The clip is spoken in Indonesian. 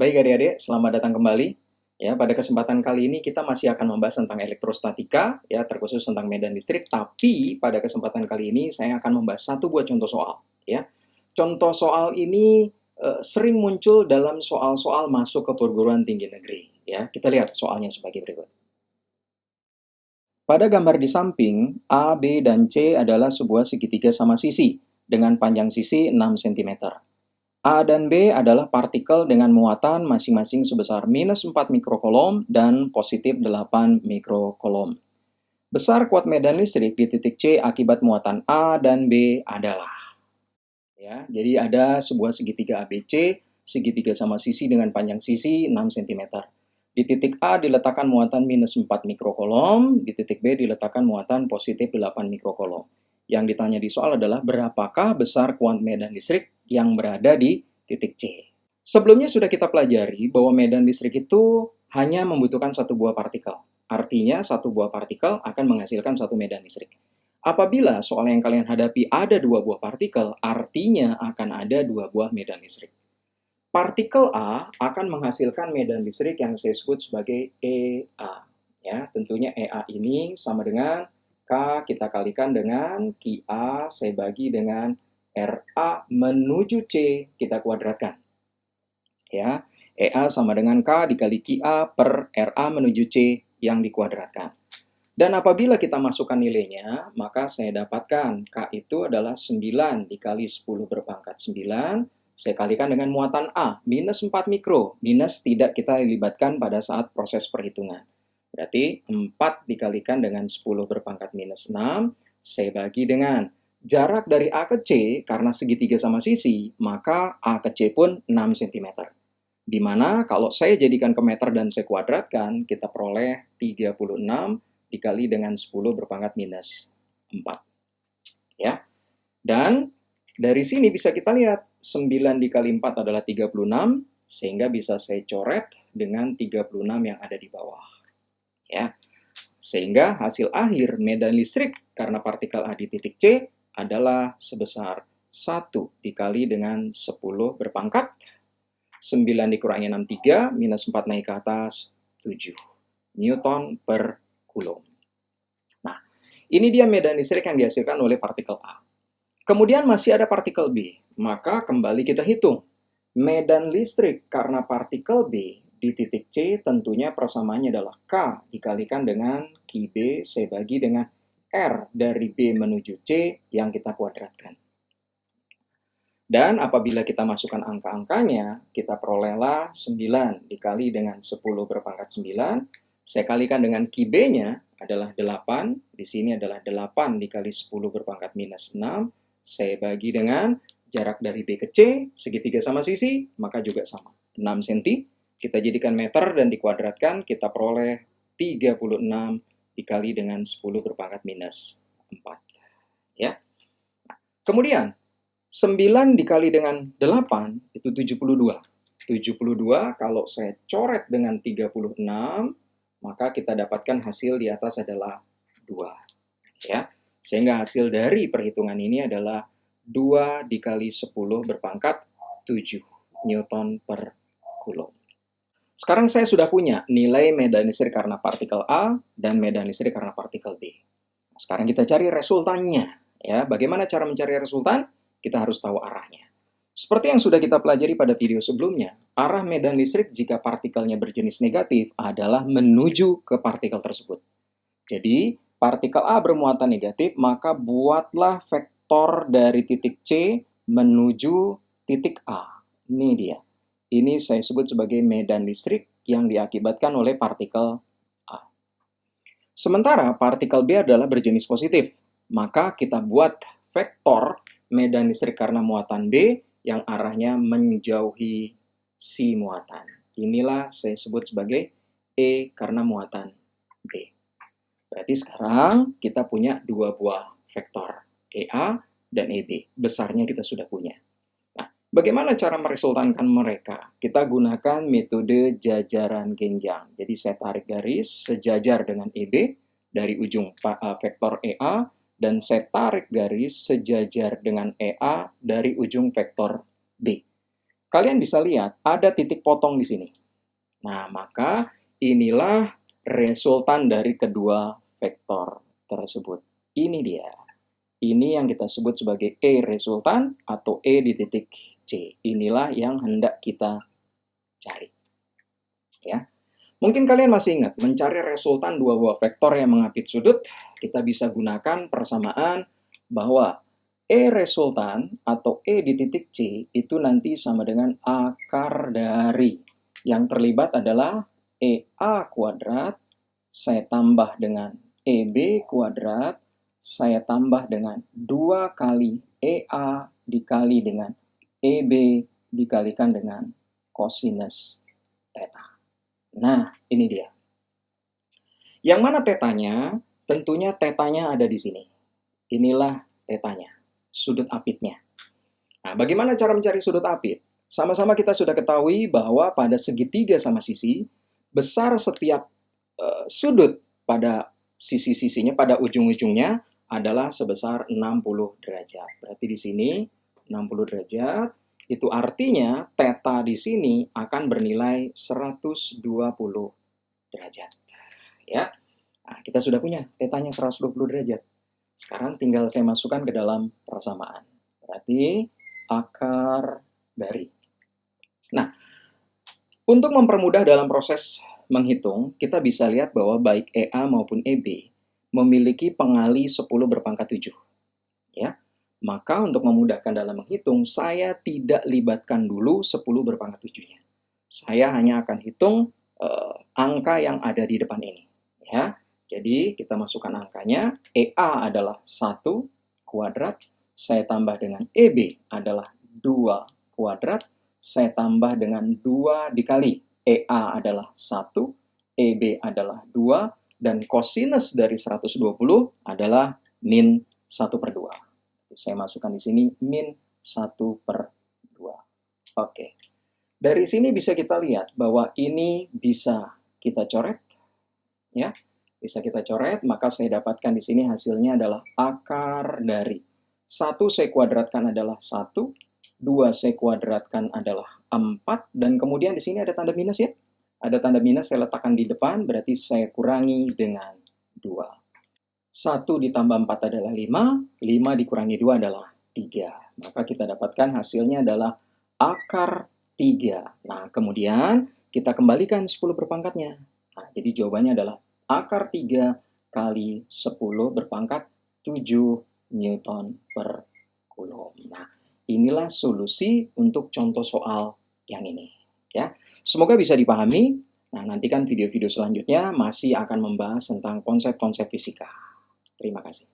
Baik adik-adik, selamat datang kembali. Ya, pada kesempatan kali ini kita masih akan membahas tentang elektrostatika, ya, terkhusus tentang medan listrik. Tapi pada kesempatan kali ini saya akan membahas satu buah contoh soal. Ya, contoh soal ini sering muncul dalam soal-soal masuk ke perguruan tinggi negeri. Ya, kita lihat soalnya sebagai berikut. Pada gambar di samping, A, B, dan C adalah sebuah segitiga sama sisi dengan panjang sisi 6 cm. A dan B adalah partikel dengan muatan masing-masing sebesar minus 4 mikrokolom dan positif 8 mikrokolom. Besar kuat medan listrik di titik C akibat muatan A dan B adalah. Ya, jadi ada sebuah segitiga ABC, segitiga sama sisi dengan panjang sisi 6 cm. Di titik A diletakkan muatan minus 4 mikrokolom, di titik B diletakkan muatan positif 8 mikrokolom. Yang ditanya di soal adalah berapakah besar kuat medan listrik yang berada di titik C. Sebelumnya sudah kita pelajari bahwa medan listrik itu hanya membutuhkan satu buah partikel. Artinya satu buah partikel akan menghasilkan satu medan listrik. Apabila soal yang kalian hadapi ada dua buah partikel, artinya akan ada dua buah medan listrik. Partikel A akan menghasilkan medan listrik yang saya sebut sebagai EA. Ya, tentunya EA ini sama dengan K kita kalikan dengan QA, saya bagi dengan RA menuju C, kita kuadratkan. Ya, EA sama dengan K dikali QA per RA menuju C yang dikuadratkan. Dan apabila kita masukkan nilainya, maka saya dapatkan K itu adalah 9 dikali 10 berpangkat 9. Saya kalikan dengan muatan A, minus 4 mikro. Minus tidak kita libatkan pada saat proses perhitungan. Berarti 4 dikalikan dengan 10 berpangkat minus 6. Saya bagi dengan jarak dari A ke C, karena segitiga sama sisi, maka A ke C pun 6 cm. Dimana kalau saya jadikan ke meter dan saya kuadratkan, kita peroleh 36 dikali dengan 10 berpangkat minus 4. Ya. Dan dari sini bisa kita lihat 9 dikali 4 adalah 36, sehingga bisa saya coret dengan 36 yang ada di bawah. Ya. Sehingga hasil akhir medan listrik karena partikel A di titik C adalah sebesar 1 dikali dengan 10 berpangkat 9 dikurangi 63 minus 4 naik ke atas 7 Newton per Coulomb. Nah, ini dia medan listrik yang dihasilkan oleh partikel A. Kemudian masih ada partikel B. Maka kembali kita hitung. Medan listrik karena partikel B di titik C tentunya persamaannya adalah K dikalikan dengan QB, saya bagi dengan R dari B menuju C yang kita kuadratkan. Dan apabila kita masukkan angka-angkanya, kita perolehlah 9 dikali dengan 10 berpangkat 9. Saya kalikan dengan QB-nya adalah 8. Di sini adalah 8 dikali 10 berpangkat minus 6. Saya bagi dengan jarak dari B ke C, segitiga sama sisi, maka juga sama. 6 cm. Kita jadikan meter dan dikuadratkan, kita peroleh 36 dikali dengan 10 berpangkat minus 4. Ya. Kemudian, 9 dikali dengan 8 itu 72. 72 kalau saya coret dengan 36, maka kita dapatkan hasil di atas adalah 2. Ya. Sehingga hasil dari perhitungan ini adalah 2 dikali 10 berpangkat 7 Newton per Coulomb. Sekarang saya sudah punya nilai medan listrik karena partikel A dan medan listrik karena partikel B. Sekarang kita cari resultannya. Ya, bagaimana cara mencari resultan? Kita harus tahu arahnya. Seperti yang sudah kita pelajari pada video sebelumnya, arah medan listrik jika partikelnya berjenis negatif adalah menuju ke partikel tersebut. Jadi, partikel A bermuatan negatif, maka buatlah vektor dari titik C menuju titik A. Ini dia. Ini saya sebut sebagai medan listrik yang diakibatkan oleh partikel A. Sementara partikel B adalah berjenis positif, maka kita buat vektor medan listrik karena muatan B yang arahnya menjauhi si muatan. Inilah saya sebut sebagai E karena muatan B. Berarti sekarang kita punya dua buah vektor, EA dan EB. Besarnya kita sudah punya. Nah, bagaimana cara meresultankan mereka? Kita gunakan metode jajaran genjang. Jadi saya tarik garis sejajar dengan EB dari ujung vektor EA, dan saya tarik garis sejajar dengan EA dari ujung vektor B. kalian bisa lihat ada titik potong di sini. Nah, maka inilah resultan dari kedua vektor tersebut. Ini dia. Ini yang kita sebut sebagai E resultan atau E di titik C. Inilah yang hendak kita cari. Ya. Mungkin kalian masih ingat, mencari resultan dua buah vektor yang mengapit sudut, kita bisa gunakan persamaan bahwa E resultan atau E di titik C itu nanti sama dengan akar dari. Yang terlibat adalah EA kuadrat, saya tambah dengan EB kuadrat, saya tambah dengan 2 kali EA dikali dengan EB dikalikan dengan kosinus theta. Nah, ini dia. Yang mana tetanya? Tentunya tetanya ada di sini. Inilah tetanya, sudut apitnya. Nah, bagaimana cara mencari sudut apit? Sama-sama kita sudah ketahui bahwa pada segitiga sama sisi, besar setiap sudut pada sisi-sisinya, pada ujung-ujungnya adalah sebesar 60 derajat. Berarti di sini 60 derajat, itu artinya theta di sini akan bernilai 120 derajat. Ya. Nah, kita sudah punya tetanya 120 derajat. Sekarang tinggal saya masukkan ke dalam persamaan. Berarti akar dari. Nah, untuk mempermudah dalam proses menghitung, kita bisa lihat bahwa baik EA maupun EB memiliki pengali 10 berpangkat 7. Ya. Maka untuk memudahkan dalam menghitung, saya tidak libatkan dulu 10 berpangkat 7-nya. Saya hanya akan hitung angka yang ada di depan ini. Ya. Jadi kita masukkan angkanya, EA adalah 1 kuadrat, saya tambah dengan EB adalah 2 kuadrat, saya tambah dengan 2 dikali EA adalah 1, EB adalah 2, dan kosinus dari 120 adalah min 1/2. Saya masukkan di sini min 1/2. Oke. Dari sini bisa kita lihat bahwa ini bisa kita coret. Ya, bisa kita coret, maka saya dapatkan di sini hasilnya adalah akar dari 1 saya kuadratkan adalah 1, 2 saya kuadratkan adalah 4, dan kemudian di sini ada tanda minus ya. Ada tanda minus saya letakkan di depan, berarti saya kurangi dengan 2. 1 ditambah 4 adalah 5, 5 dikurangi 2 adalah 3. Maka kita dapatkan hasilnya adalah akar 3. Nah, kemudian kita kembalikan 10 berpangkatnya. Nah, jadi jawabannya adalah akar 3 kali 10 berpangkat 7 Newton per Coulomb. Nah, inilah solusi untuk contoh soal yang ini. Ya, semoga bisa dipahami. Nah, nantikan video-video selanjutnya masih akan membahas tentang konsep-konsep fisika. Terima kasih.